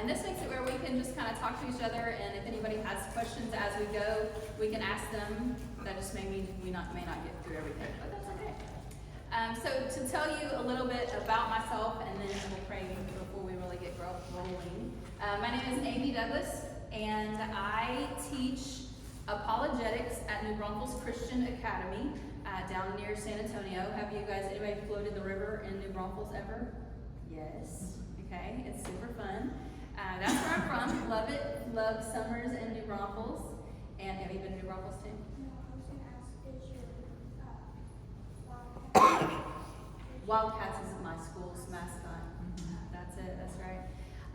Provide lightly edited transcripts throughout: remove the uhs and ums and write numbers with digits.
And this makes it where we can just kind of talk to each other, and if anybody has questions as we go, we can ask them. That just may mean we may not get through everything, but that's okay. So to tell you a little bit about myself, and then we'll pray before we really get rolling. My name is Amy Douglas, and I teach apologetics at New Braunfels Christian Academy down near San Antonio. Have you guys, anybody floated the river in New Braunfels ever? Yes. Okay, it's super fun. That's where I'm from. Love it. Love summers in New Braunfels. And have you been to New Braunfels too? Wildcats is my school's mascot. That's it, that's right.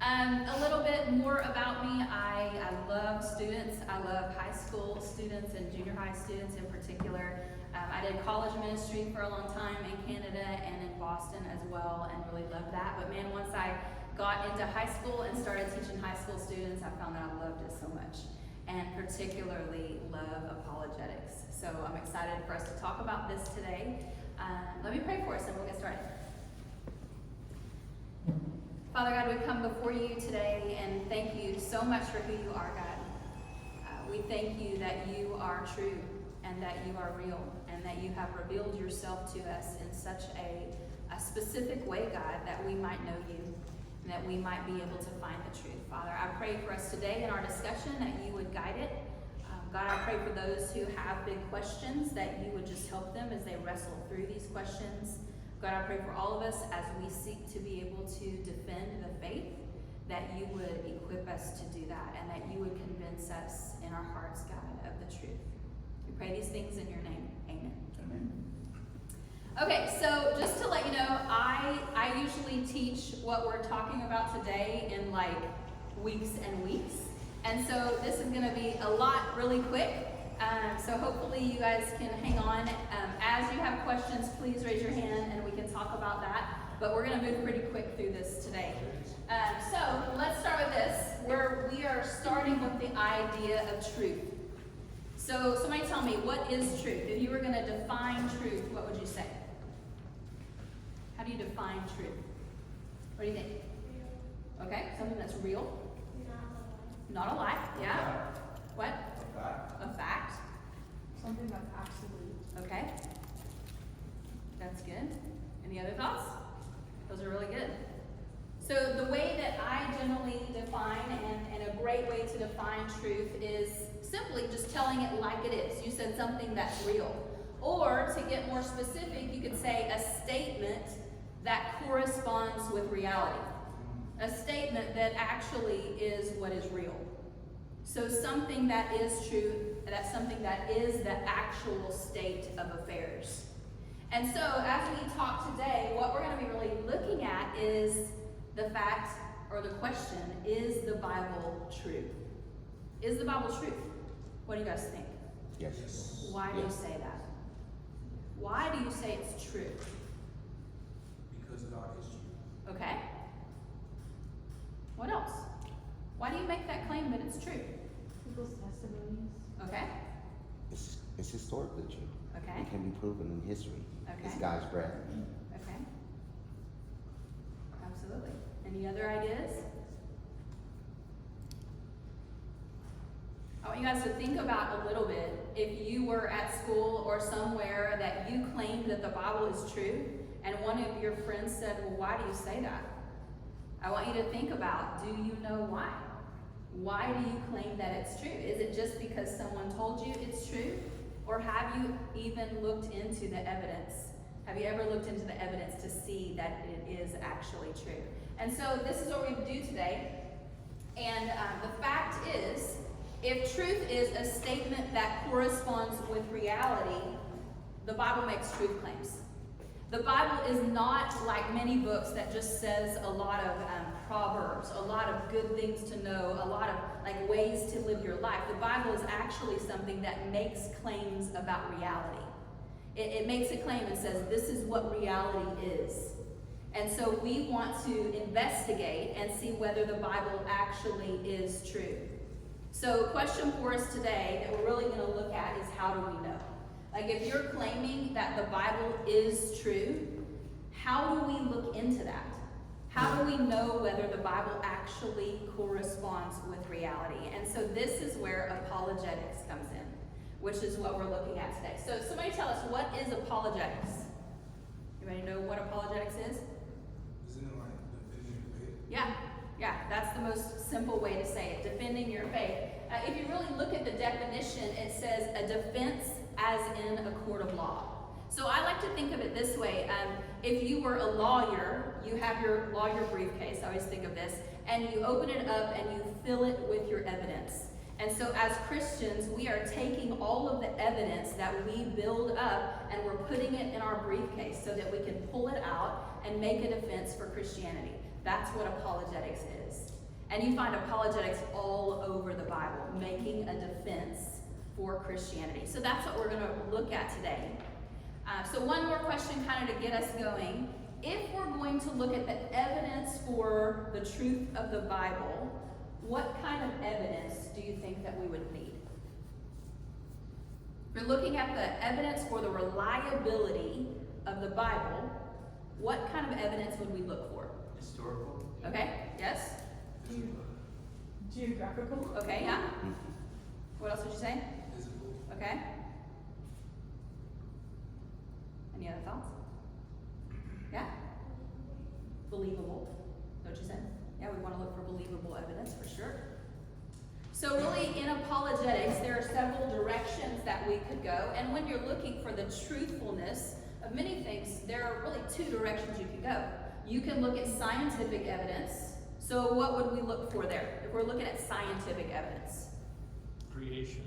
A little bit more about me. I love students. I love high school students and junior high students in particular. I did college ministry for a long time in Canada and in Boston as well, and really loved that. But man, once I got into high school and started teaching high school students, I found that I loved it so much, and particularly love apologetics. So I'm excited for us to talk about this today. Let me pray for us and we'll get started. Father God, we come before you today and thank you so much for who you are, God. We thank you that you are true and that you are real and that you have revealed yourself to us in such a specific way, God, that we might know you and that we might be able to find the truth. Father, I pray for us today in our discussion that you would guide it. God, I pray for those who have big questions that you would just help them as they wrestle through these questions. God, I pray for all of us as we seek to be able to defend the faith, that you would equip us to do that and that you would convince us in our hearts, God, of the truth. We pray these things in your name. Amen. Amen. Okay, so just to let you know, I usually teach what we're talking about today in like weeks and weeks. And so this is going to be a lot really quick. So hopefully you guys can hang on. As you have questions, please raise your hand and we can talk about that. But we're going to move pretty quick through this today. So let's start with this, where we are starting with the idea of truth. So somebody tell me, what is truth? If you were going to define truth, what would you say? How do you define truth? What do you think? Okay, something that's real. Not a lie, yeah. What? A fact. A fact. Something that's absolute. Okay. That's good. Any other thoughts? Those are really good. So the way that I generally define, and a great way to define truth is simply just telling it like it is. You said something that's real. Or to get more specific, you could say a statement that corresponds with reality. A statement that actually is what is real. So something that is true, that's something that is the actual state of affairs. And so as we talk today, what we're going to be really looking at is the fact, or the question, is the Bible true? Is the Bible truth? What do you guys think? Yes. Why do you say that? Why do you say it's true? Because God is true. Okay. What else? Why do you make that claim that it's true? People's testimonies. Okay. It's historically true. Okay. It can be proven in history. Okay. It's God's breath. Okay. Absolutely. Any other ideas? I want you guys to think about a little bit, if you were at school or somewhere that you claimed that the Bible is true, and one of your friends said, well, why do you say that? I want you to think about, do you know why? Why do you claim that it's true? Is it just because someone told you it's true? Or have you even looked into the evidence? Have you ever looked into the evidence to see that it is actually true? And so this is what we're going to do today. And the fact is, if truth is a statement that corresponds with reality, the Bible makes truth claims. The Bible is not like many books that just says a lot of proverbs, a lot of good things to know, a lot of like ways to live your life. The Bible is actually something that makes claims about reality. It makes a claim and says, this is what reality is. And so we want to investigate and see whether the Bible actually is true. So question for us today that we're really going to look at is, how do we know? Like, if you're claiming that the Bible is true, how do we look into that? How do we know whether the Bible actually corresponds with reality? And so this is where apologetics comes in, which is what we're looking at today. So somebody tell us, what is apologetics? Anybody know what apologetics is? Isn't it like defending your faith? Yeah, that's the most simple way to say it, defending your faith. If you really look at the definition, it says a defense as in a court of law. So I like to think of it this way. If you were a lawyer, you have your lawyer briefcase, I always think of this, and you open it up and you fill it with your evidence. And so as Christians, we are taking all of the evidence that we build up and we're putting it in our briefcase so that we can pull it out and make a defense for Christianity. That's what apologetics is. And you find apologetics all over the Bible, making a defense for Christianity. So that's what we're going to look at today. So one more question kind of to get us going. If we're going to look at the evidence for the truth of the Bible, what kind of evidence do you think that we would need? If you're looking at the evidence for the reliability of the Bible, what kind of evidence would we look for? Historical. Okay, yes? Geographical. Okay, yeah. What else would you say? Physical. Okay. Any other thoughts? Yeah? Believable. Is that what you said? Yeah, we want to look for believable evidence for sure. So really, in apologetics, there are several directions that we could go. And when you're looking for the truthfulness of many things, there are really two directions you can go. You can look at scientific evidence. So what would we look for there if we're looking at scientific evidence? Creation.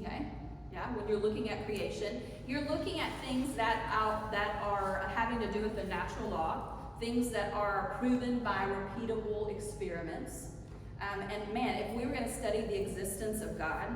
Okay, yeah, when you're looking at creation, you're looking at things that are having to do with the natural law, things that are proven by repeatable experiments. And man, if we were going to study the existence of God,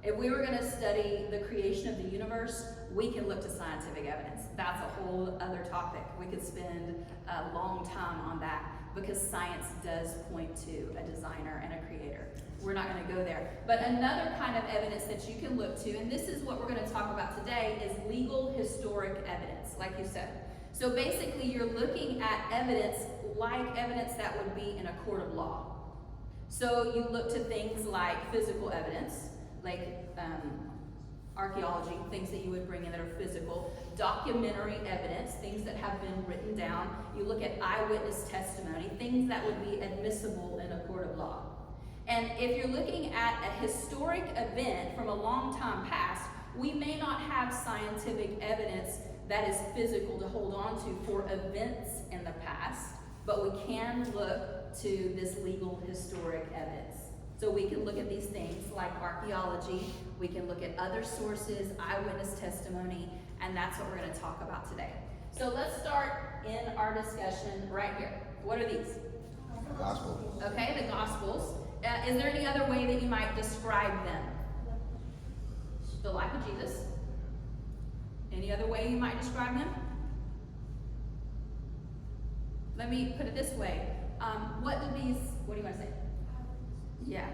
if we were going to study the creation of the universe, we can look to scientific evidence. That's a whole other topic. We could spend a long time on that because science does point to a designer and a creator. We're not going to go there. But another kind of evidence that you can look to, and this is what we're going to talk about today, is legal historic evidence, like you said. So basically, you're looking at evidence like evidence that would be in a court of law. So you look to things like physical evidence, like archaeology, things that you would bring in that are physical, documentary evidence, things that have been written down. You look at eyewitness testimony, things that would be admissible in a court of law. And if you're looking at a historic event from a long time past, we may not have scientific evidence that is physical to hold on to for events in the past, but we can look to this legal historic evidence. So we can look at these things like archaeology, we can look at other sources, eyewitness testimony, and that's what we're going to talk about today. So let's start in our discussion right here. What are these? Gospel. Okay, the Gospels. Is there any other way that you might describe them? The life of Jesus. Any other way you might describe them? Let me put it this way. What do you want to say? Yeah,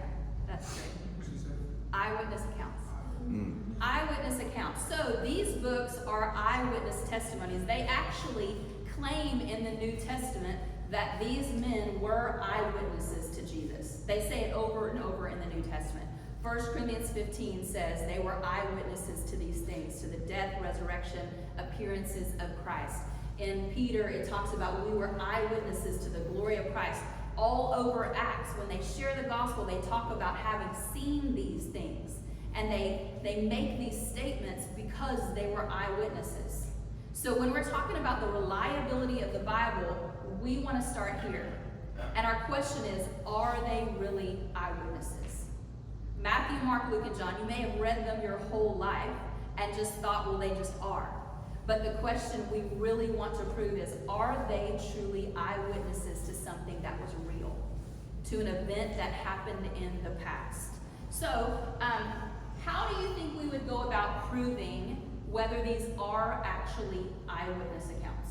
that's great. What you say? Eyewitness accounts. Mm. Eyewitness accounts. So these books are eyewitness testimonies. They actually claim in the New Testament that these men were eyewitnesses to Jesus. They say it over and over in the New Testament. 1 Corinthians 15 says they were eyewitnesses to these things, to the death, resurrection, appearances of Christ. In Peter, it talks about we were eyewitnesses to the glory of Christ. All over Acts, when they share the gospel, they talk about having seen these things. And they make these statements because they were eyewitnesses. So when we're talking about the reliability of the Bible, we want to start here. And our question is, are they really eyewitnesses? Matthew, Mark, Luke, and John, you may have read them your whole life and just thought, well, they just are. But the question we really want to prove is, are they truly eyewitnesses to something that was real? To an event that happened in the past? So, how do you think we would go about proving whether these are actually eyewitness accounts?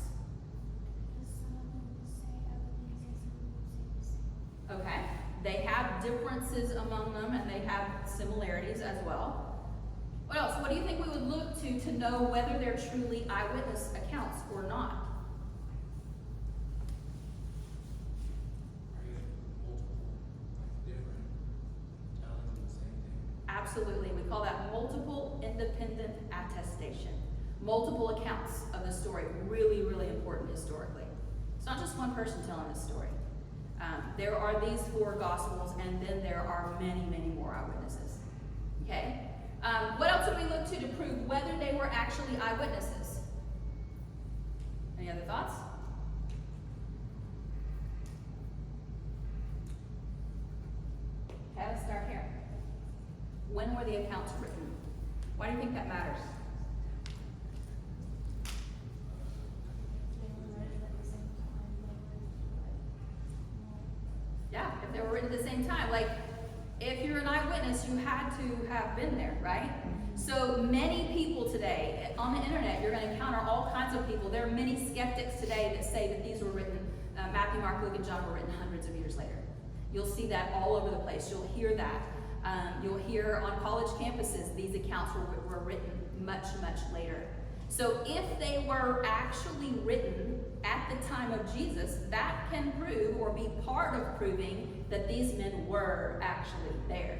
Okay, they have differences among them and they have similarities as well. What else? What do you think we would look to know whether they're truly eyewitness accounts or not? Absolutely. We call that multiple independent attestation. Multiple accounts of the story. Really, really important historically. It's not just one person telling this story. There are these 4 gospels, and then there are many, many more eyewitnesses. Okay? What else would we look to prove whether they were actually eyewitnesses? Any other thoughts? Okay, let's start here. When were the accounts written? Why do you think that matters? Yeah, if they were written at the same time. Like, if you're an eyewitness, you had to have been there, right? So many people today, on the internet, you're going to encounter all kinds of people. There are many skeptics today that say that these were written, Matthew, Mark, Luke, and John were written hundreds of years later. You'll see that all over the place. You'll hear that. You'll hear on college campuses, these accounts were written much, much later. So if they were actually written at the time of Jesus, that can prove or be part of proving that these men were actually there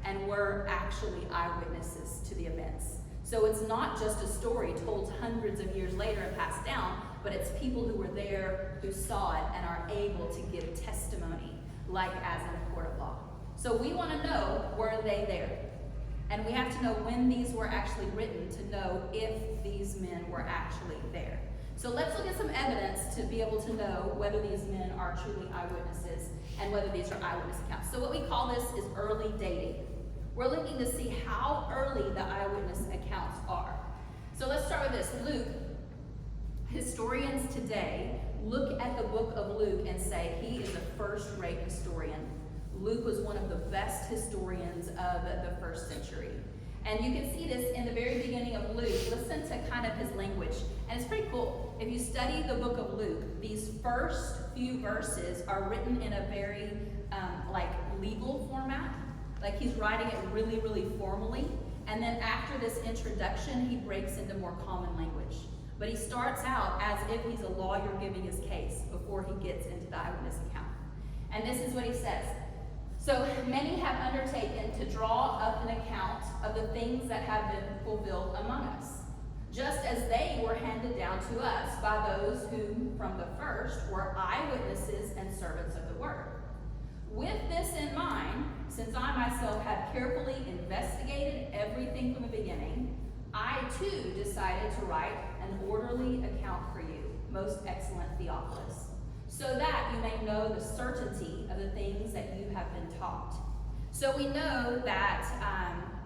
and were actually eyewitnesses to the events. So it's not just a story told hundreds of years later and passed down, but it's people who were there, who saw it, and are able to give testimony, like as in a court of law. So we want to know, were they there? And we have to know when these were actually written to know if these men were actually there. So let's look at some evidence to be able to know whether these men are truly eyewitnesses and whether these are eyewitness accounts. So what we call this is early dating. We're looking to see how early the eyewitness accounts are. So let's start with this. Luke. Historians today look at the book of Luke and say he is a first-rate historian. Luke was one of the best historians of the first century. And you can see this in the very beginning of Luke. Listen to kind of his language. And it's pretty cool. If you study the book of Luke, these first few verses are written in a very legal format. Like he's writing it really, really formally. And then after this introduction, he breaks into more common language. But he starts out as if he's a lawyer giving his case before he gets into the eyewitness account. And this is what he says. So many have undertaken to draw up an account of the things that have been fulfilled among us, just as they were handed down to us by those who from the first were eyewitnesses and servants of the word. With this in mind, since I myself had carefully investigated everything from the beginning, I too decided to write an orderly account for you, most excellent Theophilus, so that you may know the certainty of the things that you have been taught. So we know that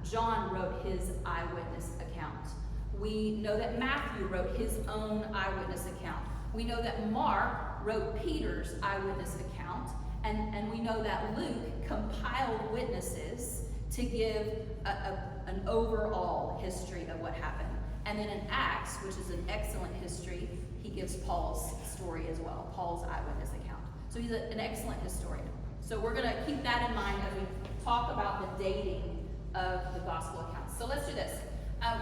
John wrote his eyewitness account. We know that Matthew wrote his own eyewitness account. We know that Mark wrote Peter's eyewitness account. And we know that Luke compiled witnesses to give an overall history of what happened. And then in Acts, which is an excellent history, he gives Paul's story as well, Paul's eyewitness account. So he's an excellent historian. So we're going to keep that in mind as we talk about the dating of the gospel accounts. So let's do this.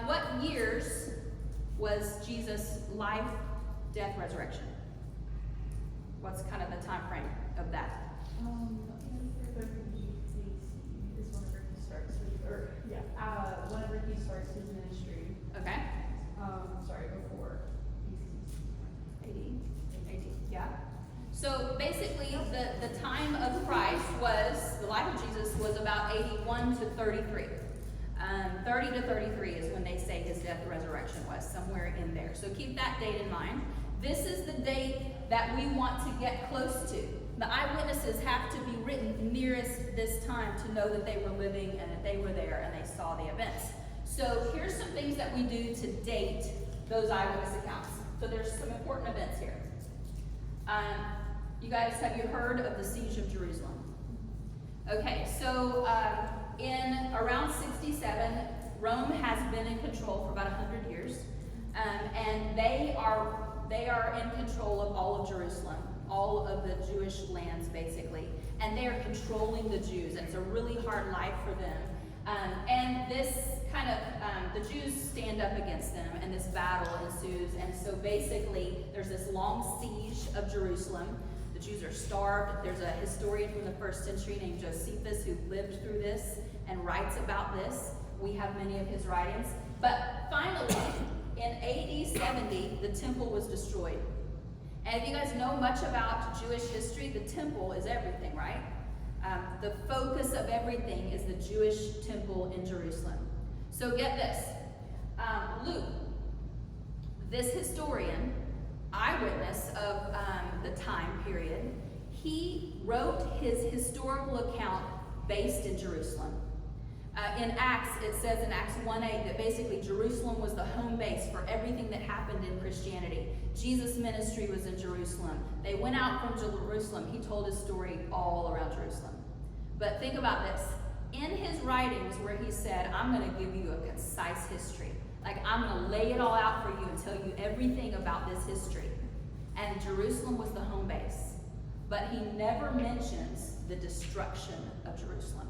What years was Jesus' life, death, resurrection? What's kind of the time frame of that? Whenever he starts his ministry. Okay. Before AD, yeah. So basically, the time of Christ was, the life of Jesus was about 81 to 33. 30 to 33 is when they say his death and resurrection was, somewhere in there. So keep that date in mind. This is the date that we want to get close to. The eyewitnesses have to be written nearest this time to know that they were living and that they were there and they saw the events. So here's some things that we do to date those eyewitness accounts. So there's some important events here. You guys, have you heard of the siege of Jerusalem? Okay, so in around 67, Rome has been in control for about 100 years. And they are in control of all of Jerusalem, all of the Jewish lands basically, and they are controlling the Jews, and it's a really hard life for them. And this kind of, the Jews stand up against them, and this battle ensues, and so basically there's this long siege of Jerusalem. The The Jews are starved. There's a historian from the first century named Josephus who lived through this and writes about this. We have many of his writings. But finally, in AD 70, the temple was destroyed. And if you guys know much about Jewish history, the temple is everything, right? The focus of everything is the Jewish temple in Jerusalem. So get this. Luke, this historian, eyewitness of the time period, he wrote his historical account based in Jerusalem. In Acts, it says in Acts 1:8 that basically Jerusalem was the home base for everything that happened in Christianity. Jesus' ministry was in Jerusalem. They went out from Jerusalem. He told his story all around Jerusalem. But think about this. In his writings where he said, I'm going to give you a concise history. Like, I'm going to lay it all out for you and tell you everything about this history. And Jerusalem was the home base. But he never mentions the destruction of Jerusalem.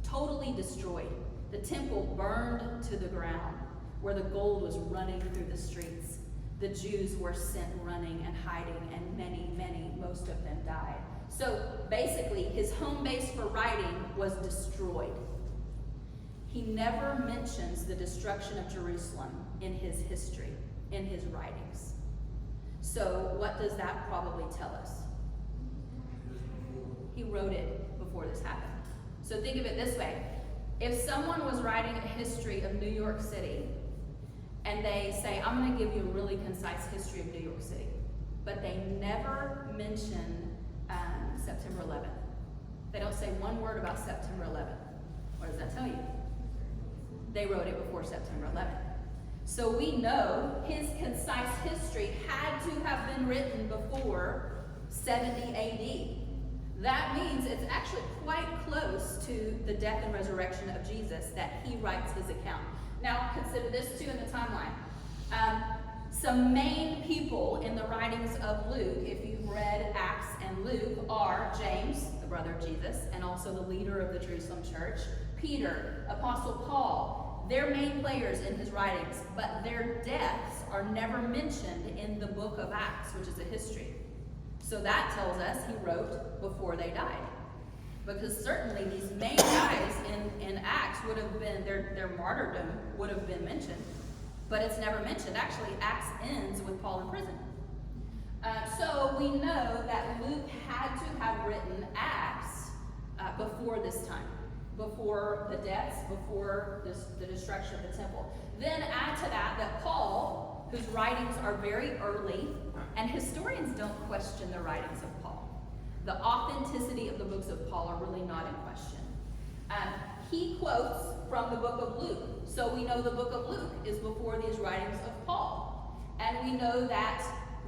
Totally destroyed. The temple burned to the ground, where the gold was running through the streets. The Jews were sent running and hiding, and many, most of them died. So basically, his home base for writing was destroyed. He never mentions the destruction of Jerusalem in his history, in his writings. So what does that probably tell us? He wrote it before this happened. So think of it this way. If someone was writing a history of New York City, and they say, I'm going to give you a really concise history of New York City, but they never mention September 11th. They don't say one word about September 11th. What does that tell you? They wrote it before September 11th. So we know his concise history had to have been written before 70 AD. That means it's actually quite close to the death and resurrection of Jesus that he writes his account. Now, consider this too in the timeline. Some main people in the writings of Luke, if you've read Acts and Luke, are James, the brother of Jesus, and also the leader of the Jerusalem church, Peter, Apostle Paul. They're main players in his writings, but their deaths are never mentioned in the book of Acts, which is a history. So that tells us he wrote before they died. Because certainly these main guys in Acts would have been, their martyrdom would have been mentioned, but it's never mentioned. Actually, Acts ends with Paul in prison. So we know that Luke had to have written Acts before this time, before the deaths, before the destruction of the temple. Then add to that Paul, whose writings are very early, and historians don't question the writings of Paul. The authenticity of the books of Paul are really not in question. He quotes from the book of Luke. So we know the book of Luke is before these writings of Paul. And we know that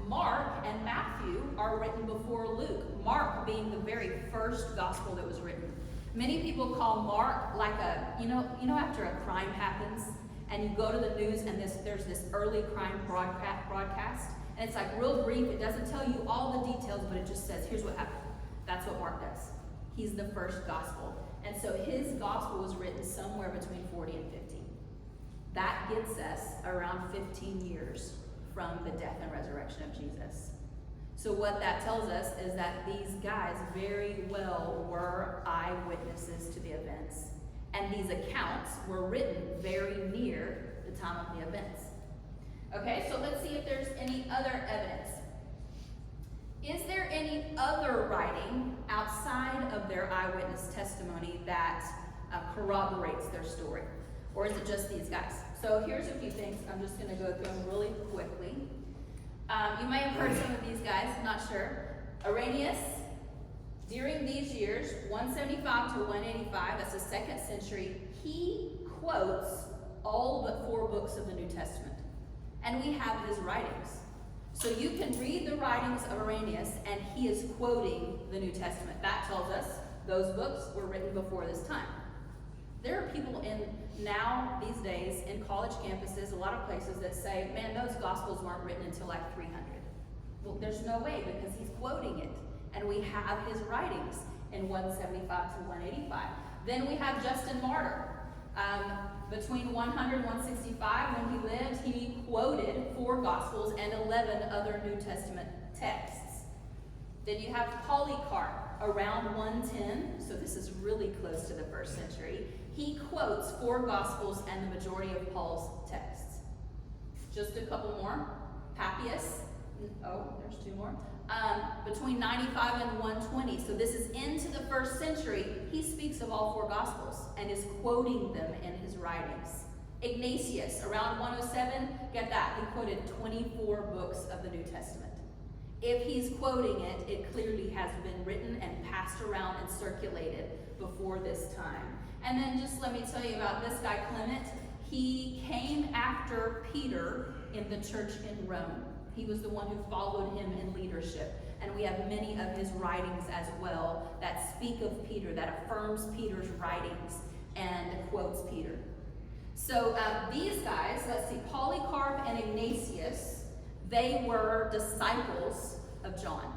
Mark and Matthew are written before Luke. Mark being the very first gospel that was written. Many people call Mark like you know after a crime happens and you go to the news and there's this early crime broadcast. And it's like real brief. It doesn't tell you all the details, but it just says, here's what happened. That's what Mark does. He's the first gospel. And so his gospel was written somewhere between 40 and 50. That gets us around 15 years from the death and resurrection of Jesus. So what that tells us is that these guys very well were eyewitnesses to the events. And these accounts were written very near the time of the events. Okay, so let's see if there's any other evidence. Is there any other writing outside of their eyewitness testimony that corroborates their story? Or is it just these guys? So here's a few things. I'm just going to go through them really quickly. You may have heard some of these guys, not sure. Irenaeus, during these years, 175 to 185, that's the 2nd century, he quotes all but 4 books of the New Testament. And we have his writings. So you can read the writings of Irenaeus, and he is quoting the New Testament. That tells us those books were written before this time. There are people these days, in college campuses, a lot of places that say, man, those Gospels weren't written until like 300. Well, there's no way, because he's quoting it. And we have his writings in 175 to 185. Then we have Justin Martyr. Between 100 and 165, when he lived, he quoted 4 Gospels and 11 other New Testament texts. Then you have Polycarp around 110, so this is really close to the first century. He quotes 4 Gospels and the majority of Paul's texts. Just a couple more. Papias, oh, there's 2 more. Between 95 and 120, so this is into the first century. He speaks of all 4 Gospels and is quoting them in his writings. Ignatius, around 107, get that, he quoted 24 books of the New Testament. If he's quoting it, it clearly has been written and passed around and circulated before this time. And then just let me tell you about this guy, Clement. He came after Peter in the church in Rome. He was the one who followed him in leadership. And we have many of his writings as well that speak of Peter, that affirms Peter's writings and quotes Peter. So these guys, let's see, Polycarp and Ignatius, they were disciples of John.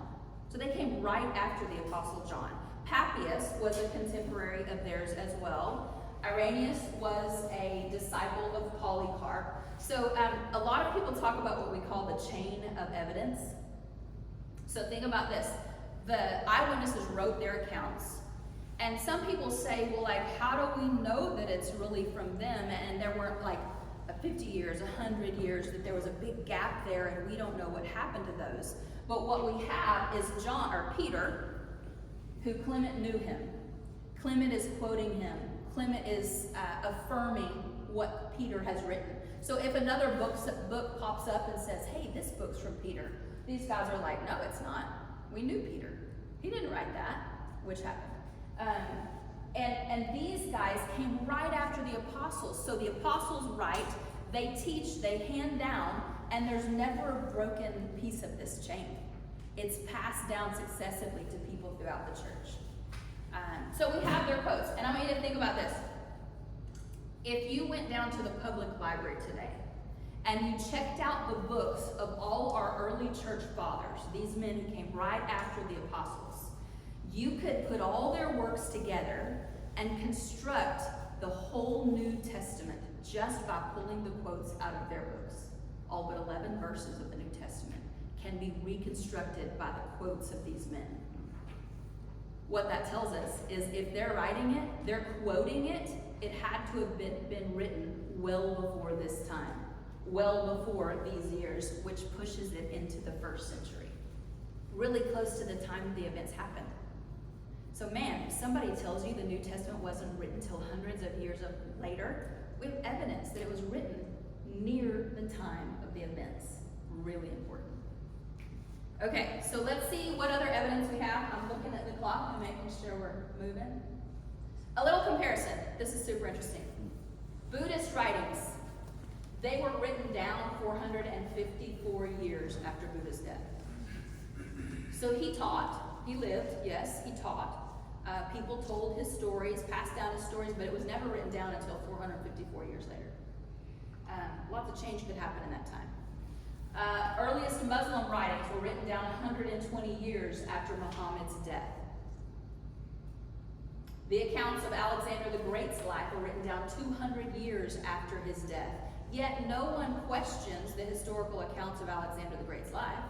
So they came right after the Apostle John. Papias was a contemporary of theirs as well. Irenaeus was a disciple of Polycarp. So a lot of people talk about what we call the chain of evidence. So think about this. The eyewitnesses wrote their accounts. And some people say, well, like, how do we know that it's really from them? And there weren't like 50 years, 100 years, that there was a big gap there and we don't know what happened to those. But what we have is Peter, who Clement knew him. Clement is quoting him. Clement is affirming what Peter has written. So if another book pops up and says, hey, this book's from Peter, these guys are like, no, it's not. We knew Peter. He didn't write that, which happened. And these guys came right after the apostles. So the apostles write, they teach, they hand down, and there's never a broken piece of this chain. It's passed down successively to people throughout the church. So we have their quotes, and I want you to think about this. If you went down to the public library today and you checked out the books of all our early church fathers, these men who came right after the apostles, you could put all their works together and construct the whole New Testament just by pulling the quotes out of their books. All but 11 verses of the New Testament can be reconstructed by the quotes of these men. What that tells us is if they're writing it, they're quoting it, it had to have been written well before this time, well before these years, which pushes it into the first century, really close to the time the events happened. So man, if somebody tells you the New Testament wasn't written till hundreds of years later, we have evidence that it was written near the time of the events. Really important. Okay, so let's see what other evidence we have. I'm looking at the clock and making sure we're moving. A little comparison. This is super interesting. Buddhist writings. They were written down 454 years after Buddha's death. So he taught, he lived, yes, he taught. People told his stories, passed down his stories, but it was never written down until 454 years later. Lots of change could happen in that time. Earliest Muslim writings were written down 120 years after Muhammad's death. The accounts of Alexander the Great's life were written down 200 years after his death. Yet no one questions the historical accounts of Alexander the Great's life.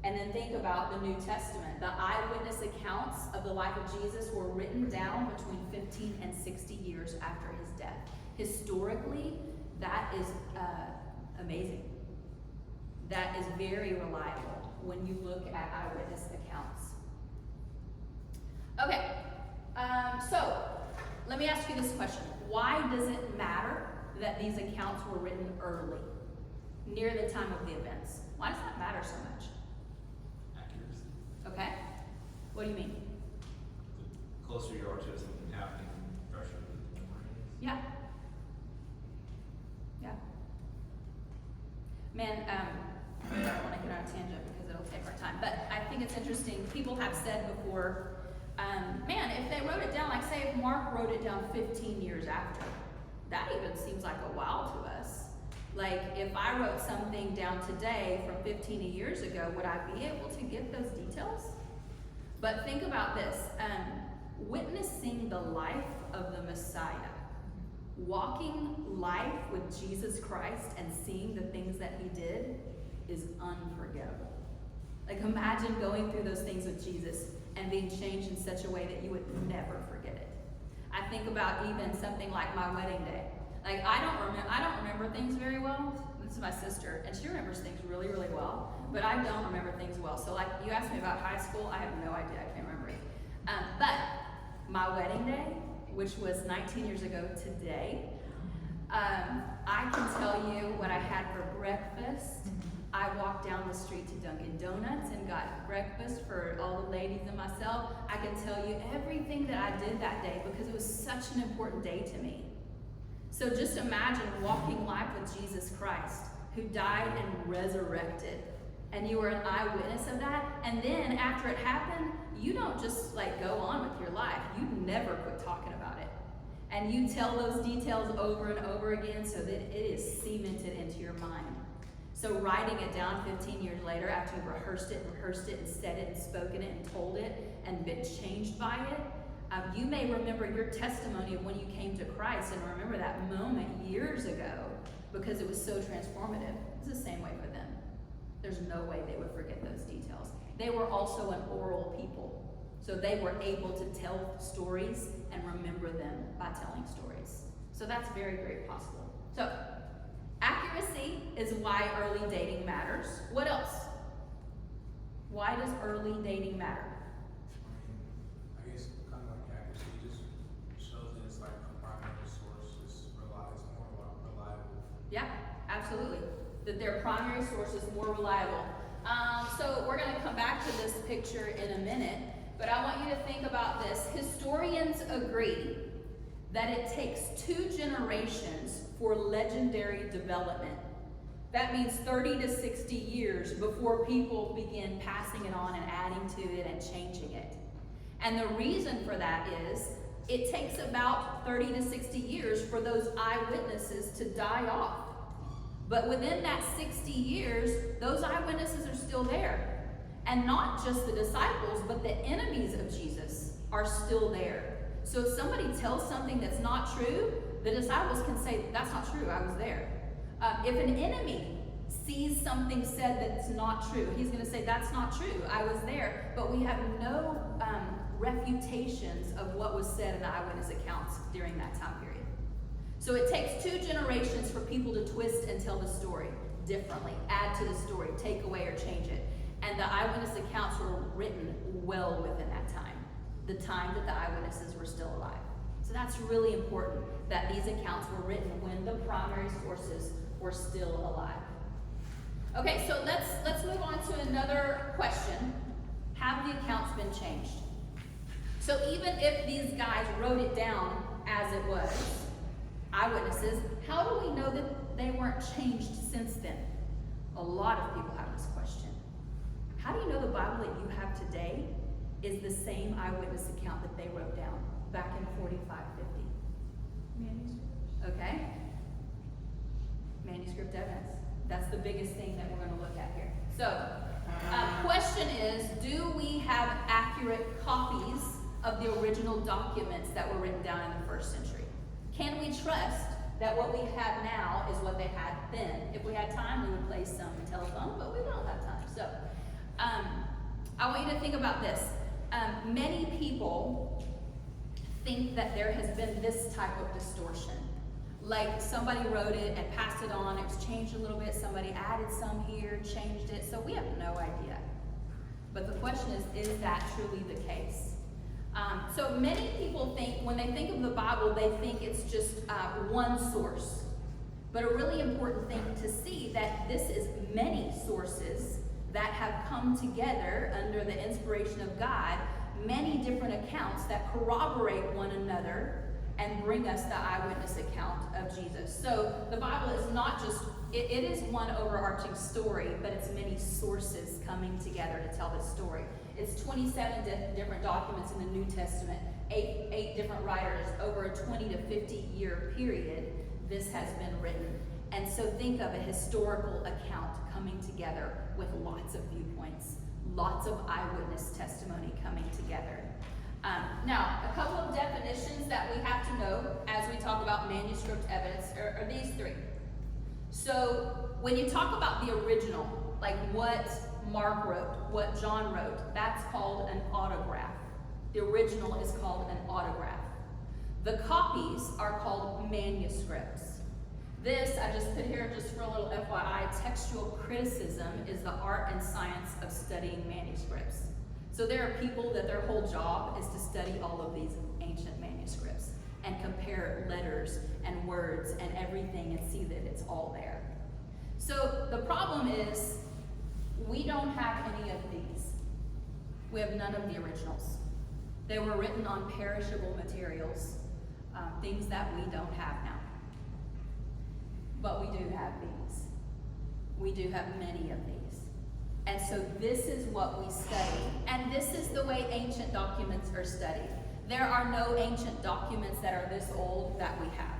And then think about the New Testament. The eyewitness accounts of the life of Jesus were written down between 15 and 60 years after his death. Historically, that is amazing. That is very reliable when you look at eyewitness accounts. Okay, so let me ask you this question. Why does it matter that these accounts were written early, near the time of the events? Why does that matter so much? Accuracy. Okay, what do you mean? The closer you are to something happening, the fresher the memory is. Yeah. Yeah. Man, I don't want to get on a tangent because it'll take our time, but I think it's interesting. People have said before, man, if they wrote it down, like say if Mark wrote it down 15 years after, that even seems like a while to us. Like if I wrote something down today from 15 years ago, would I be able to get those details? But think about this, witnessing the life of the Messiah, walking life with Jesus Christ and seeing the things that he did is unforgettable. Like imagine going through those things with Jesus and being changed in such a way that you would never forget it. I think about even something like my wedding day. Like I don't remember things very well. This is my sister, and she remembers things really, really well, but I don't remember things well. So like you asked me about high school, I have no idea, I can't remember it. But my wedding day, which was 19 years ago today, I can tell you what I had for breakfast. I walked down the street to Dunkin' Donuts and got breakfast for all the ladies and myself. I can tell you everything that I did that day because it was such an important day to me. So just imagine walking life with Jesus Christ, who died and resurrected, and you were an eyewitness of that. And then after it happened, you don't just like go on with your life. You never quit talking about it. And you tell those details over and over again so that it is cemented into your mind. So writing it down 15 years later after you've rehearsed it and said it and spoken it and told it and been changed by it, you may remember your testimony of when you came to Christ and remember that moment years ago because it was so transformative. It's the same way for them. There's no way they would forget those details. They were also an oral people, so they were able to tell stories and remember them by telling stories. So that's very, very possible. So accuracy is why early dating matters. What else? Why does early dating matter? I guess kind of like accuracy just shows that it's like a primary source, is more reliable. Yeah, absolutely. That their primary source is more reliable. So we're going to come back to this picture in a minute, but I want you to think about this. Historians agree that it takes 2 generations for legendary development. That means 30 to 60 years before people begin passing it on and adding to it and changing it. And the reason for that is it takes about 30 to 60 years for those eyewitnesses to die off. But within that 60 years, those eyewitnesses are still there. And not just the disciples, but the enemies of Jesus are still there. So if somebody tells something that's not true, the disciples can say, that's not true, I was there. If an enemy sees something said that's not true, he's going to say, that's not true, I was there. But we have no refutations of what was said in the eyewitness accounts during that time period. So it takes 2 generations for people to twist and tell the story differently, add to the story, take away or change it. And the eyewitness accounts were written well within that time, the time that the eyewitnesses were still alive. So that's really important that these accounts were written when the primary sources were still alive. Okay, so let's move on to another question. Have the accounts been changed? So even if these guys wrote it down as it was, eyewitnesses, how do we know that they weren't changed since then? A lot of people have this question. How do you know the Bible that you have today is the same eyewitness account that they wrote down back in 4550? Manuscripts. Okay? Manuscript evidence. That's the biggest thing that we're going to look at here. So, question is, do we have accurate copies of the original documents that were written down in the first century? Can we trust that what we have now is what they had then? If we had time, we would play some telephone, but we don't have time. So, I want you to think about this. Many people think that there has been this type of distortion. Like somebody wrote it and passed it on, it was changed a little bit, somebody added some here, changed it, so we have no idea. But the question is that truly the case? So many people think, when they think of the Bible, they think it's just one source. But a really important thing to see that this is many sources that have come together under the inspiration of God, many different accounts that corroborate one another and bring us the eyewitness account of Jesus. So the Bible is not just, it is one overarching story, but it's many sources coming together to tell this story. It's 27 different documents in the New Testament, eight different writers over a 20 to 50 year period. This has been written. And so think of a historical account coming together with lots of viewpoints, lots of eyewitness testimony coming together. Now, a couple of definitions that we have to know as we talk about manuscript evidence are these 3. So when you talk about the original, like what Mark wrote, what John wrote, that's called an autograph. The original is called an autograph. The copies are called manuscripts. This, I just put here just for a little FYI, textual criticism is the art and science of studying manuscripts. So there are people that their whole job is to study all of these ancient manuscripts and compare letters and words and everything and see that it's all there. So the problem is, we don't have any of these. We have none of the originals. They were written on perishable materials, things that we don't have now. But we do have these. We do have many of these. And so this is what we study, and this is the way ancient documents are studied. There are no ancient documents that are this old that we have.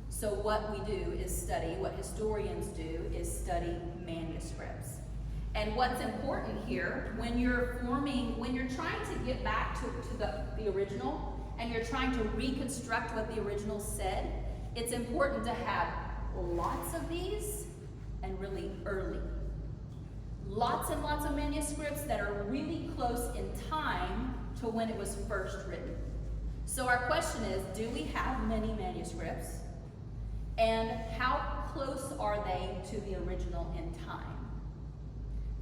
So what we do is study, what historians do is study manuscripts. And what's important here, when you're trying to get back to the original, and you're trying to reconstruct what the original said, it's important to have lots of these and really early. Lots and lots of manuscripts that are really close in time to when it was first written. So our question is, do we have many manuscripts? And how close are they to the original in time?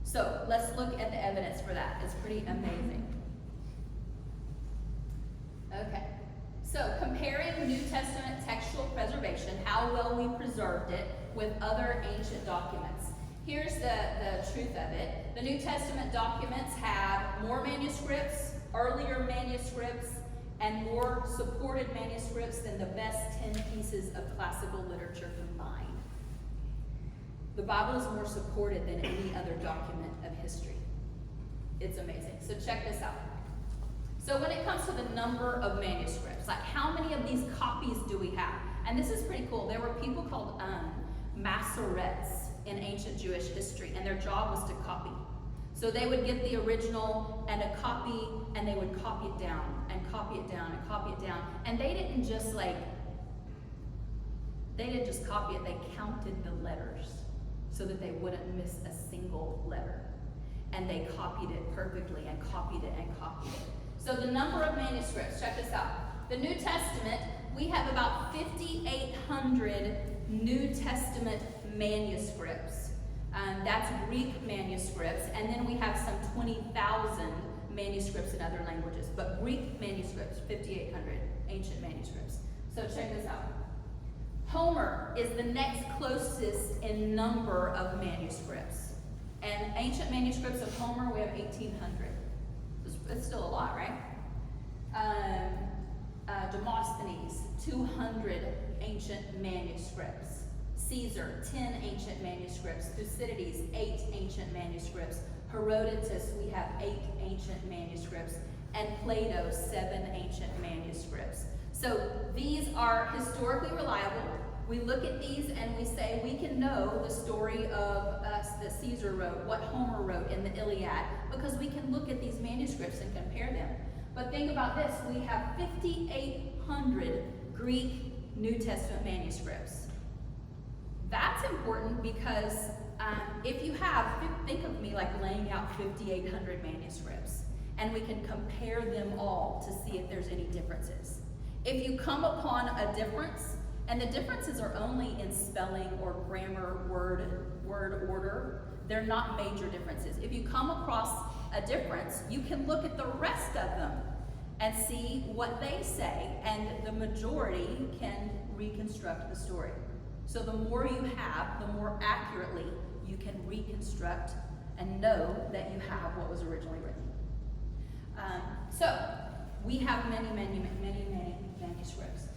So let's look at the evidence for that. It's pretty amazing. Okay, so comparing New Testament textual preservation, how well we preserved it, with other ancient documents. Here's the truth of it. The New Testament documents have more manuscripts, earlier manuscripts, and more supported manuscripts than the best 10 pieces of classical literature combined. The Bible is more supported than any other document of history. It's amazing. So check this out. So when it comes to the number of manuscripts, like how many of these copies do we have? And this is pretty cool. There were people called Masoretes in ancient Jewish history, and their job was to copy. So they would get the original and a copy, and they would copy it down, and copy it down, and copy it down. And they didn't just copy it, they counted the letters so that they wouldn't miss a single letter. And they copied it perfectly, and copied it, and copied it. So the number of manuscripts, check this out. The New Testament, we have about 5,800 New Testament manuscripts. That's Greek manuscripts, and then we have some 20,000 manuscripts in other languages. But Greek manuscripts, 5,800 ancient manuscripts. So check this out. Homer is the next closest in number of manuscripts. And ancient manuscripts of Homer, we have 1,800. It's still a lot, right? Demosthenes, 200 ancient manuscripts. Caesar, 10 ancient manuscripts. Thucydides, 8 ancient manuscripts. Herodotus, we have 8 ancient manuscripts. And Plato, 7 ancient manuscripts. So these are historically reliable. We look at these and we say we can know the story of that Caesar wrote, what Homer wrote in the Iliad, because we can look at these manuscripts and compare them. But think about this, we have 5,800 Greek New Testament manuscripts. That's important because if you have, think of me like laying out 5,800 manuscripts, and we can compare them all to see if there's any differences. If you come upon a difference, and the differences are only in spelling or grammar, word order, they're not major differences. If you come across a difference, you can look at the rest of them and see what they say, and the majority can reconstruct the story. So the more you have, the more accurately you can reconstruct and know that you have what was originally written. So we have many manuscripts.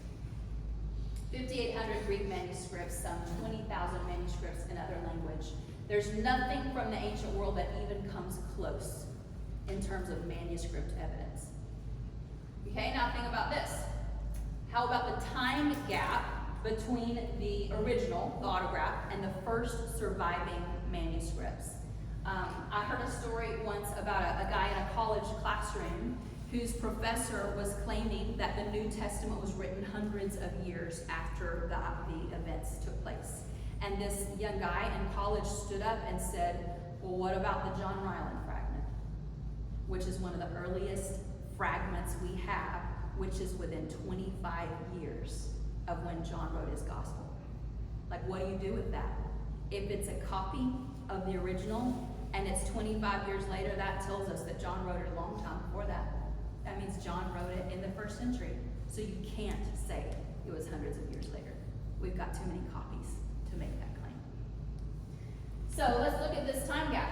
5,800 Greek manuscripts, some 20,000 manuscripts in other language. There's nothing from the ancient world that even comes close in terms of manuscript evidence. Okay, now think about this. How about the time gap between the original, the autograph, and the first surviving manuscripts? I heard a story once about a guy in a college classroom whose professor was claiming that the New Testament was written hundreds of years after the events took place. And this young guy in college stood up and said, Well, what about the John Ryland fragment, which is one of the earliest fragments we have, which is within 25 years of when John wrote his gospel? Like, what do you do with that? If it's a copy of the original and it's 25 years later, that tells us that John wrote it a long time before that. That means John wrote it in the 1st century. So you can't say it was hundreds of years later. We've got too many copies to make that claim. So let's look at this time gap.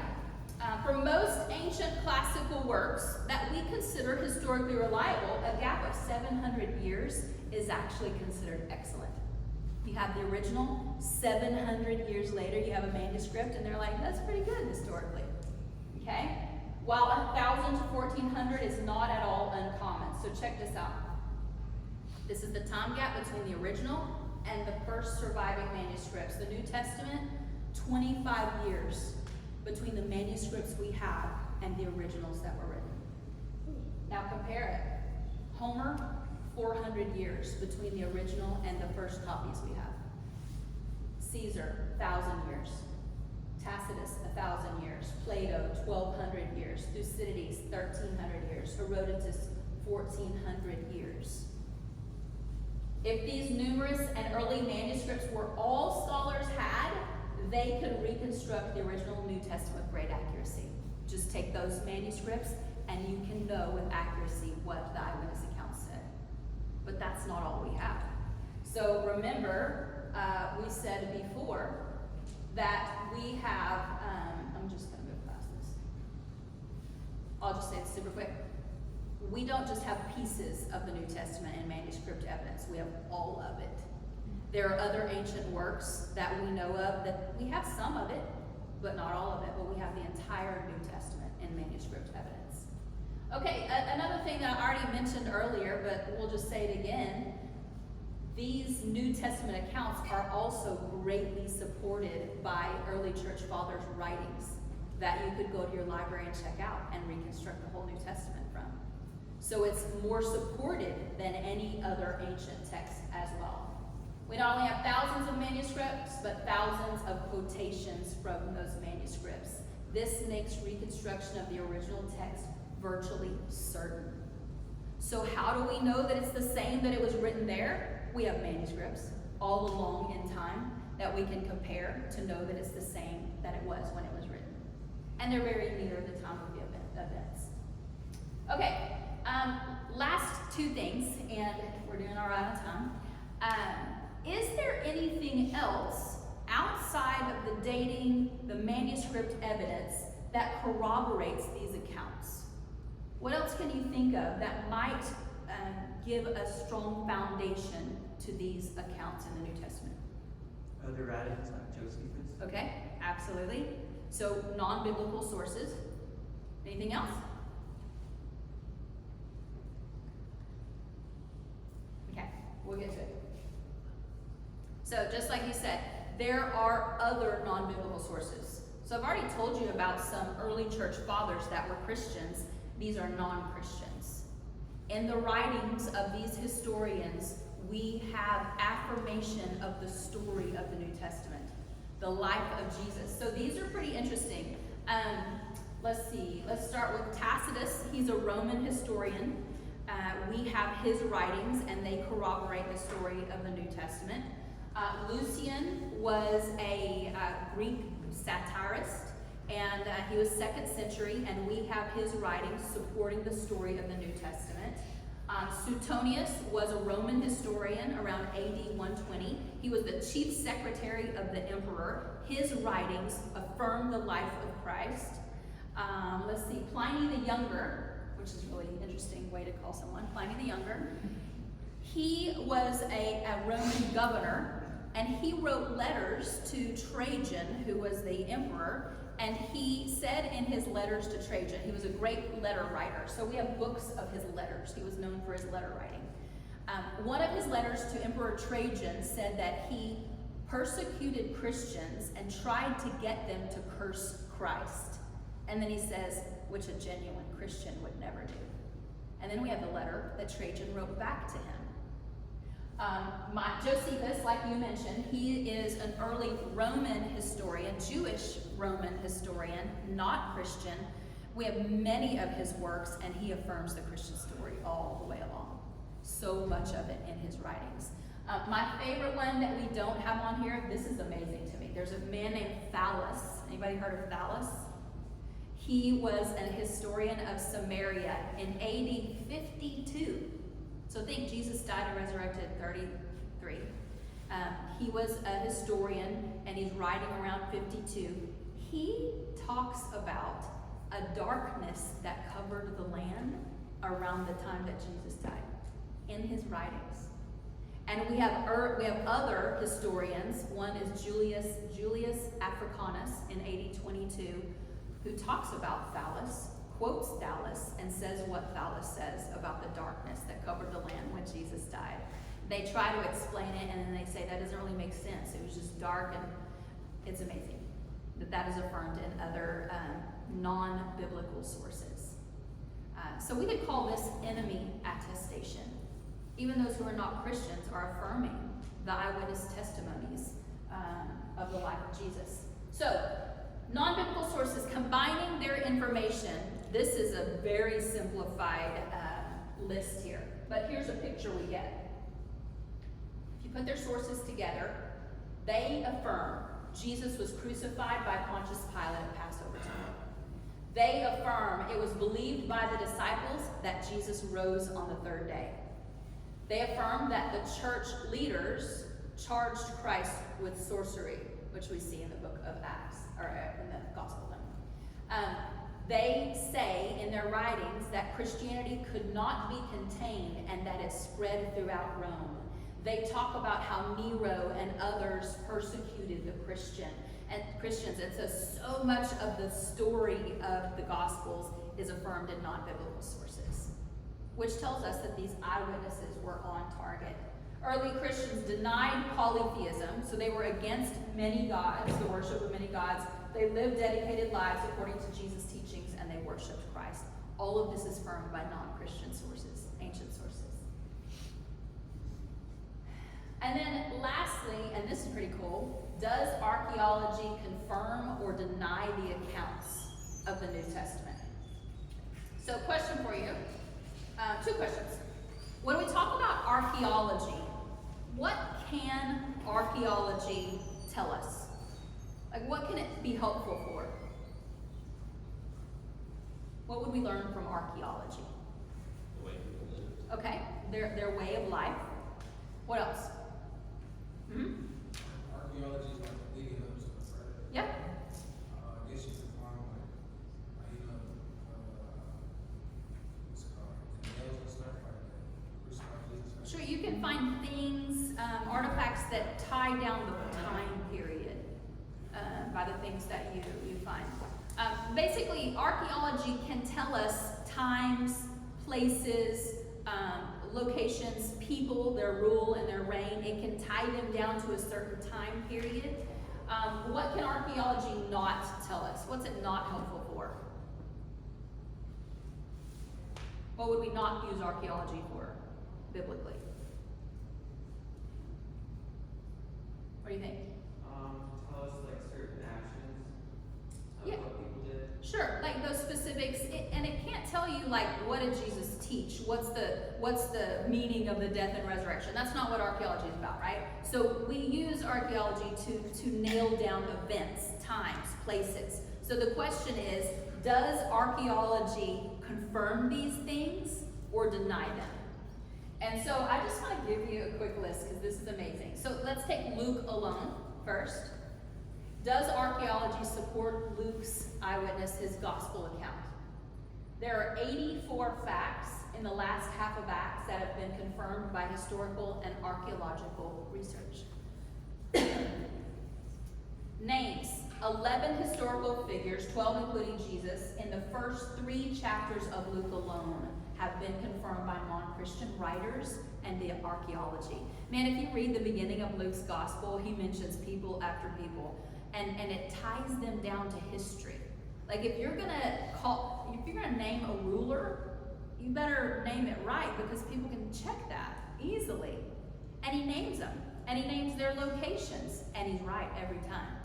For most ancient classical works that we consider historically reliable, a gap of 700 years is actually considered excellent. You have the original, 700 years later you have a manuscript, and they're like, that's pretty good historically. Okay? While 1000 to 1400 is not at all uncommon. So check this out. This is the time gap between the original and the first surviving manuscripts. The New Testament, 25 years between the manuscripts we have and the originals that were written. Now compare it. Homer, 400 years between the original and the first copies we have. Caesar, 1,000 years. Tacitus, 1,000 years. Plato, 1,200 years. Thucydides, 1,300 years. Herodotus, 1,400 years. If these numerous and early manuscripts were all scholars had, they could reconstruct the original New Testament with great accuracy. Just take those manuscripts and you can know with accuracy what the eyewitness accounts said. But that's not all we have. So remember, we said before that we have, I'm just going to go past this. I'll just say it super quick. We don't just have pieces of the New Testament and manuscript evidence. We have all of it. There are other ancient works that we know of that we have some of it, but not all of it, but we have the entire New Testament in manuscript evidence. Okay, another thing that I already mentioned earlier, but we'll just say it again. These New Testament accounts are also greatly supported by early church fathers' writings that you could go to your library and check out and reconstruct the whole New Testament from. So it's more supported than any other ancient text as well. We not only have thousands of manuscripts, but thousands of quotations from those manuscripts. This makes reconstruction of the original text virtually certain. So how do we know that it's the same that it was written there? We have manuscripts all along in time that we can compare to know that it's the same that it was when it was written. And they're very near the time of the events. Okay, last two things, and we're doing all right on time. Is there anything else outside of the dating, the manuscript evidence that corroborates these accounts? What else can you think of that might give a strong foundation to these accounts in the New Testament? Other writings like Josephus. Okay, absolutely. So non-biblical sources. Anything else? Okay, we'll get to it. So just like you said, there are other non-biblical sources. So I've already told you about some early church fathers that were Christians. These are non-Christians. In the writings of these historians, we have affirmation of the story of the New Testament, the life of Jesus. So these are pretty interesting. Let's see. Let's start with Tacitus. He's a Roman historian. We have his writings, and they corroborate the story of the New Testament. Lucian was a Greek satirist, and he was 2nd century, and we have his writings supporting the story of the New Testament. Suetonius was a Roman historian around AD 120. He was the chief secretary of the emperor. His writings affirm the life of Christ. Let's see, Pliny the Younger, which is a really interesting way to call someone, Pliny the Younger. He was a Roman governor, and he wrote letters to Trajan, who was the emperor, and he said in his letters to Trajan, he was a great letter writer. So we have books of his letters. He was known for his letter writing. One of his letters to Emperor Trajan said that he persecuted Christians and tried to get them to curse Christ. And then he says, which a genuine Christian would never do. And then we have the letter that Trajan wrote back to him. Josephus, like you mentioned, he is an early Roman historian, Jewish Roman historian, not Christian. We have many of his works, and he affirms the Christian story all the way along. So much of it in his writings. My favorite one that we don't have on here, this is amazing to me. There's a man named Thallus. Anybody heard of Thallus? He was an historian of Samaria in AD 52. So think Jesus died and resurrected 33. He was a historian, and he's writing around 52. He talks about a darkness that covered the land around the time that Jesus died in his writings. And we have other historians. One is Julius Africanus in AD 22, who talks about Thallus, quotes Thallus, and says what Thallus says about the darkness that covered the land when Jesus died. They try to explain it, and then they say that doesn't really make sense. It was just dark, and it's amazing that is affirmed in other non-biblical sources. So we could call this enemy attestation. Even those who are not Christians are affirming the eyewitness testimonies of the life of Jesus. So, non-biblical sources combining their information. This is a very simplified list here, but here's a picture we get. If you put their sources together, they affirm Jesus was crucified by Pontius Pilate at Passover time. They affirm it was believed by the disciples that Jesus rose on the third day. They affirm that the church leaders charged Christ with sorcery, which we see in the book of Acts, or in the Gospel. They say in their writings that Christianity could not be contained and that it spread throughout Rome. They talk about how Nero and others persecuted the Christians. And so much of the story of the Gospels is affirmed in non-biblical sources, which tells us that these eyewitnesses were on target. Early Christians denied polytheism, so they were against many gods, the worship of many gods. They lived dedicated lives according to Jesus' teachings, and they worshiped Christ. All of this is affirmed by non-Christian sources, ancient sources. And then lastly, and this is pretty cool, does archaeology confirm or deny the accounts of the New Testament? So question for you, two questions. When we talk about archaeology, what can archaeology tell us? Like, what can it be helpful for? What would we learn from archaeology? The way people live. Okay, their way of life. What else? Archaeology is like digging up stuff, right? Yep. I guess you could find what's it called, nails and stuff like that. Crucifixes and stuff. Sure, you can find things, artifacts that tie down the time period by the things that you find. Basically, archaeology can tell us times, places, locations, people, their rule and their reign. It can tie them down to a certain time period. What can archaeology not tell us? What's it not helpful for? What would we not use archaeology for, biblically? What do you think? Tell us like certain actions of Yeah. what people did. Sure, like those specifics, and it can't tell you like what did Jesus teach? What's the meaning of the death and resurrection? That's not what archaeology is about, right? So we use archaeology to nail down events, times, places. So the question is, does archaeology confirm these things or deny them? And so I just want to give you a quick list because this is amazing. So let's take Luke alone first. Does archaeology support Luke's eyewitness, his gospel account? There are 84 facts in the last half of Acts that have been confirmed by historical and archaeological research. Names: 11 historical figures, 12 including Jesus, in the first 3 chapters of Luke alone have been confirmed by non-Christian writers and the archaeology. Man, if you read the beginning of Luke's gospel, he mentions people after people, and it ties them down to history. Like if you're gonna name a ruler, you better name it right because people can check that easily. And he names them, and he names their locations, and he's right every time.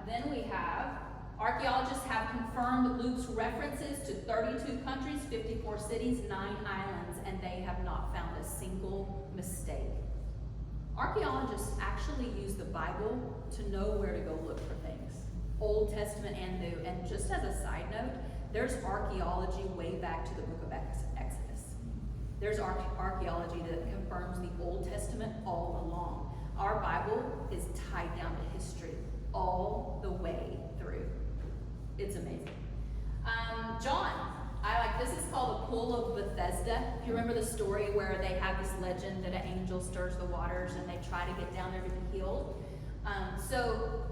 Then we have, archaeologists have confirmed Luke's references to 32 countries, 54 cities, 9 islands, and they have not found a single mistake. Archaeologists actually use the Bible to know where to go look for things, Old Testament and New. And just as a side note, there's archaeology way back to the book of Exodus. There's archaeology that confirms the Old Testament all along. Our Bible is tied down to history all the way through. It's amazing. John, this is called the Pool of Bethesda. If you remember the story where they have this legend that an angel stirs the waters and they try to get down there to be healed. So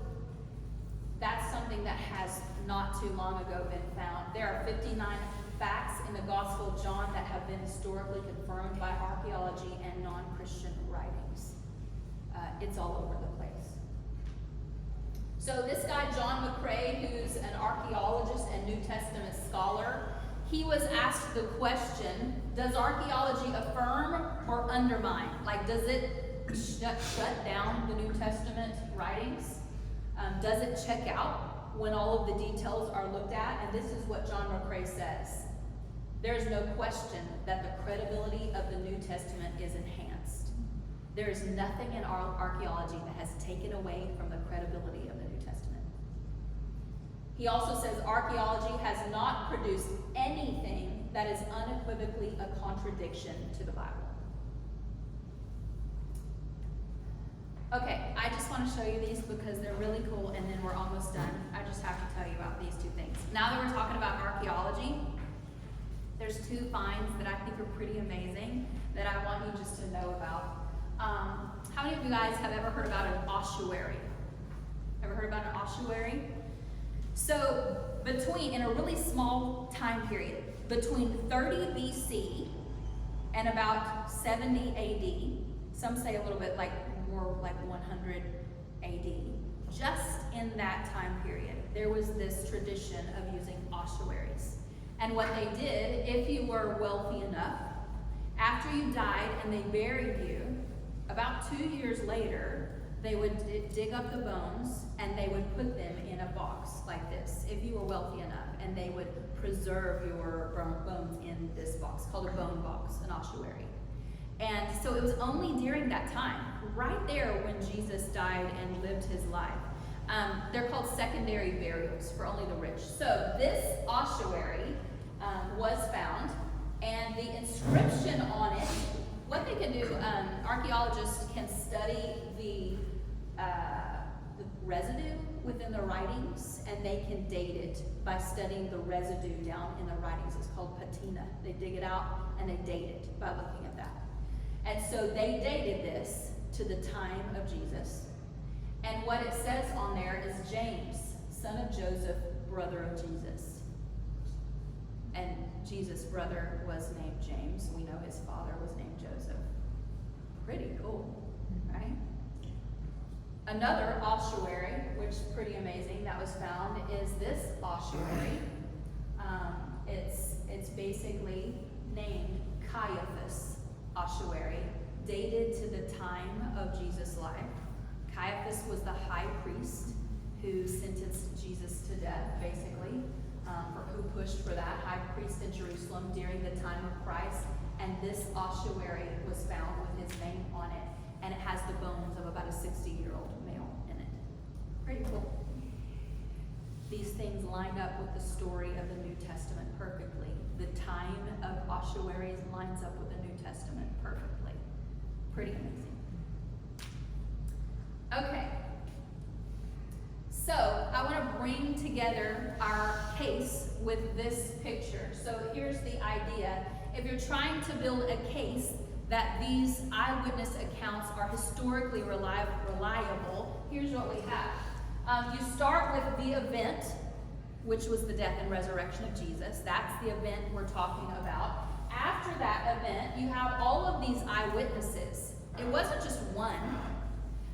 that's something that has not too long ago been found. There are 59 facts in the Gospel of John that have been historically confirmed by archaeology and non-Christian writings. It's all over the place. So this guy, John McCrae, who's an archaeologist and New Testament scholar, he was asked the question, does archaeology affirm or undermine? Like, does it shut down the New Testament writings? Does it check out when all of the details are looked at? And this is what John McCrae says. There is no question that the credibility of the New Testament is enhanced. There is nothing in our archaeology that has taken away from the credibility of the New Testament. He also says archaeology has not produced anything that is unequivocally a contradiction to the Bible. Okay, I just want to show you these because they're really cool, and then we're almost done. I just have to tell you about these two things. Now that we're talking about archaeology, there's 2 finds that I think are pretty amazing that I want you just to know about. How many of you guys have ever heard about an ossuary? Ever heard about an ossuary? So in a really small time period, between 30 BC and about 70 AD, some say a little bit more like 100 AD, just in that time period, there was this tradition of using ossuaries. And what they did, if you were wealthy enough, after you died and they buried you, about 2 years later, they would dig up the bones and they would put them in a box like this, if you were wealthy enough, and they would preserve your bones in this box, called a bone box, an ossuary. And so it was only during that time, right there when Jesus died and lived his life. They're called secondary burials for only the rich. So this ossuary was found, and the inscription on it, what they can do, archaeologists can study the residue within the writings, and they can date it by studying the residue down in the writings. It's called patina. They dig it out and they date it by looking at that. And so they dated this to the time of Jesus. And what it says on there is James, son of Joseph, brother of Jesus. And Jesus' brother was named James. We know his father was named Joseph. Pretty cool, right? Another ossuary, which is pretty amazing, that was found is this ossuary. It's basically named Caiaphas ossuary, dated to the time of Jesus' life. Caiaphas was the high priest who sentenced Jesus to death, basically, or who pushed for that, high priest in Jerusalem during the time of Christ. And this ossuary was found with his name on it, and it has the bones of about a 60-year-old male in it. Pretty cool. These things line up with the story of the New Testament perfectly. The time of ossuaries lines up with the New Testament perfectly. Pretty amazing. Okay. So I want to bring together our case with this picture. So here's the idea. If you're trying to build a case that these eyewitness accounts are historically reliable, here's what we have. You start with the event, which was the death and resurrection of Jesus. That's the event we're talking about. After that event, you have all of these eyewitnesses. It wasn't just one.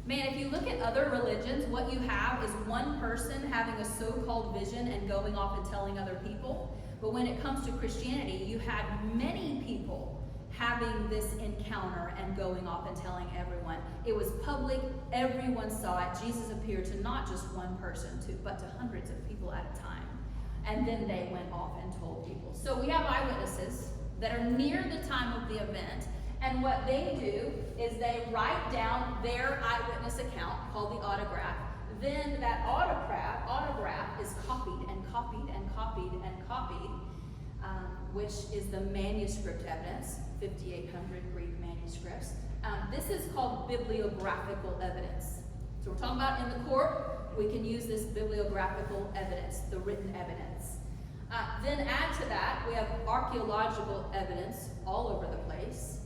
Man, if you look at other religions, what you have is one person having a so-called vision and going off and telling other people. But when it comes to Christianity, you had many people having this encounter and going off and telling everyone. It was public, everyone saw it. Jesus appeared to not just one person, but to hundreds of people at a time. And then they went off and told people. So we have eyewitnesses that are near the time of the event, and what they do is they write down their eyewitness account, called the autograph. Then that autograph is copied and copied and copied and copied, which is the manuscript evidence, 5,800 Greek manuscripts. This is called bibliographical evidence. So we're talking about in the court, we can use this bibliographical evidence, the written evidence. Then add to that, we have archaeological evidence all over the place.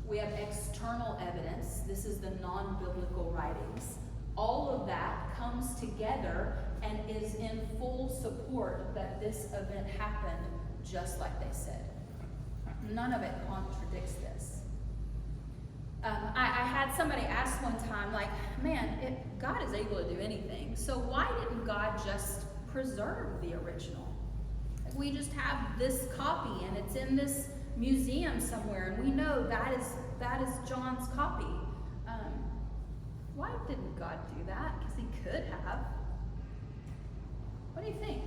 We have external evidence. This is the non-biblical writings. All of that comes together and is in full support that this event happened just like they said. None of it contradicts this. I had somebody ask one time, like, man, if God is able to do anything, so why didn't God just preserve the original? Like, we just have this copy and it's in this museum somewhere, and we know that is John's copy. Why didn't God do that? Because he could have. What do you think?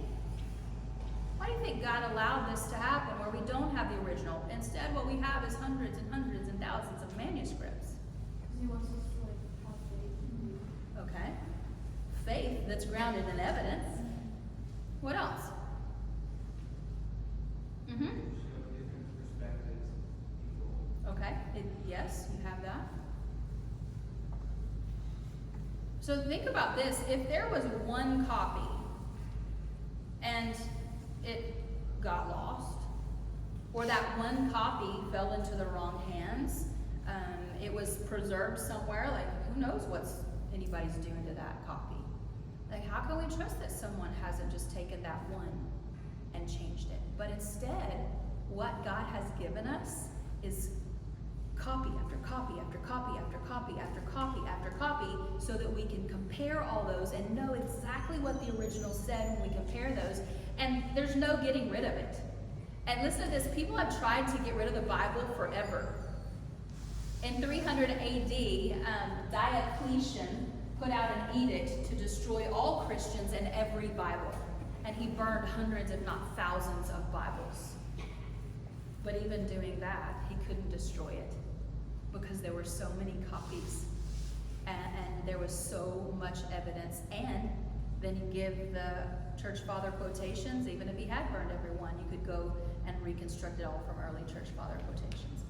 Why do you think God allowed this to happen where we don't have the original? Instead, what we have is hundreds and hundreds and thousands of manuscripts. Because he wants us to like have faith. Okay. Faith that's grounded in evidence. What else? Mm-hmm. Show different perspectives of people. Okay. Yes, you have that. So think about this. If there was one copy and it got lost, or that one copy fell into the wrong hands, it was preserved somewhere, like who knows what anybody's doing to that copy. Like, how can we trust that someone hasn't just taken that one and changed it? But instead, what God has given us is copy after copy after copy after copy after copy after copy, so that we can compare all those and know exactly what the original said when we compare those, and there's no getting rid of it. And listen to this, people have tried to get rid of the Bible forever. In 300 AD, Diocletian put out an edict to destroy all Christians and every Bible, and he burned hundreds if not thousands of Bibles. But even doing that, he couldn't destroy it, because there were so many copies and there was so much evidence. And then you give the church father quotations. Even if he had burned everyone, you could go and reconstruct it all from early church father quotations.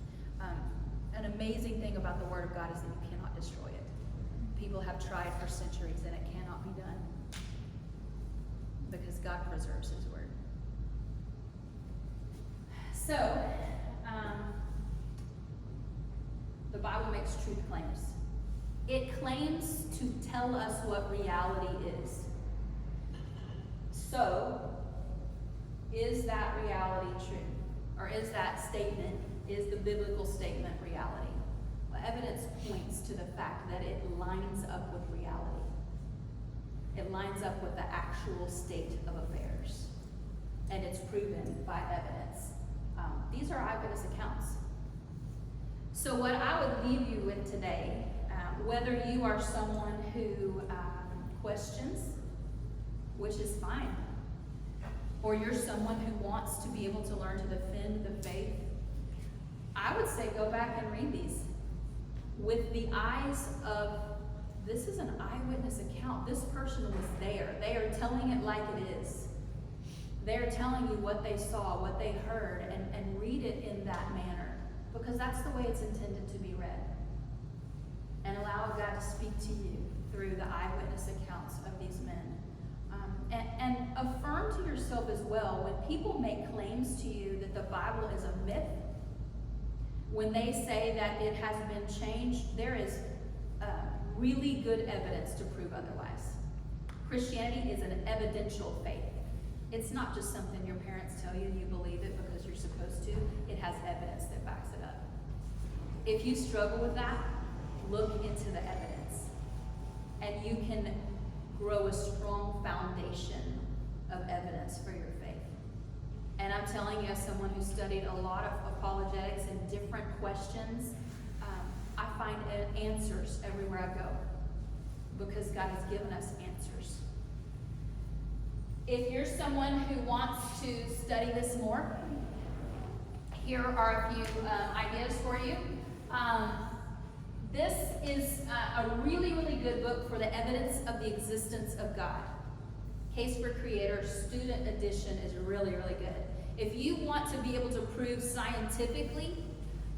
An amazing thing about the Word of God is that you cannot destroy it. People have tried for centuries and it cannot be done, because God preserves His Word. So, the Bible makes truth claims. It claims to tell us what reality is. So, is that reality true? Or is that statement, is the biblical statement reality? Well, evidence points to the fact that it lines up with reality. It lines up with the actual state of affairs. And it's proven by evidence. These are eyewitness accounts. So what I would leave you with today, whether you are someone who questions, which is fine, or you're someone who wants to be able to learn to defend the faith, I would say go back and read these with the eyes of, this is an eyewitness account. This person was there. They are telling it like it is. They're telling you what they saw, what they heard, and read it in that manner, because that's the way it's intended to be read. And allow God to speak to you through the eyewitness accounts of these men. And affirm to yourself as well, when people make claims to you that the Bible is a myth, when they say that it has been changed, there is really good evidence to prove otherwise. Christianity is an evidential faith. It's not just something your parents tell you and you believe it because you're supposed to. It has evidence that backs it up. If you struggle with that, look into the evidence. And you can grow a strong foundation of evidence for your faith. And I'm telling you, as someone who studied a lot of apologetics and different questions, I find answers everywhere I go because God has given us answers. If you're someone who wants to study this more, here are a few ideas for you. This is a really, really good book for the evidence of the existence of God. Case for Creator, student edition is really, really good. If you want to be able to prove scientifically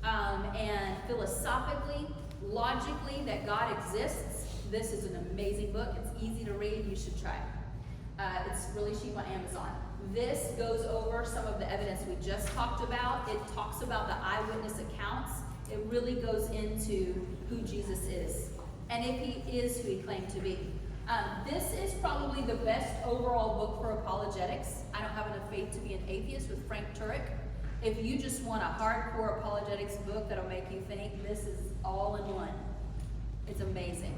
and philosophically, logically that God exists, this is an amazing book. It's easy to read. You should try it. It's really cheap on Amazon. This goes over some of the evidence we just talked about. It talks about the eyewitness accounts. It really goes into who Jesus is and if he is who he claimed to be. This is probably the best overall book for apologetics. I don't have enough faith to be an atheist with Frank Turek. If you just want a hardcore apologetics book that'll make you think, this is all in one. It's amazing.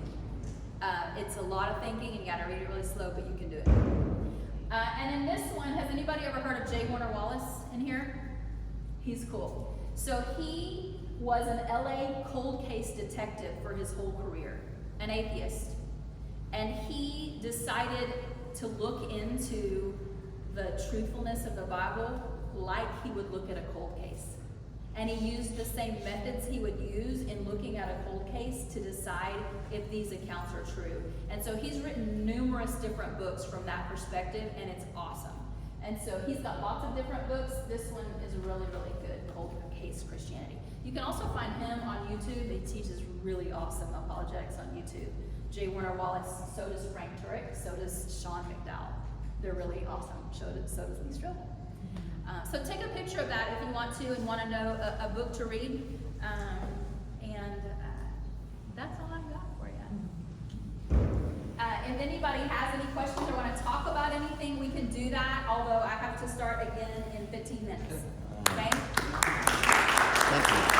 It's a lot of thinking, and you gotta read it really slow, but you can do it. And in this one, has anybody ever heard of J. Warner Wallace in here? He's cool. So he was an LA cold case detective for his whole career, an atheist. And he decided to look into the truthfulness of the Bible like he would look at a cold case. And he used the same methods he would use in looking at a cold case to decide if these accounts are true. And so he's written numerous different books from that perspective, and it's awesome. And so he's got lots of different books. This one is really, really good, Cold Case Christianity. You can also find him on YouTube. He teaches really awesome apologetics on YouTube. J. Warner Wallace, so does Frank Turek, so does Sean McDowell. They're really awesome. So does Lee Strobel. So take a picture of that if you want to and want to know a book to read. And that's all I've got for you. If anybody has any questions or want to talk about anything, we can do that, although I have to start again in 15 minutes. Okay? Thank you.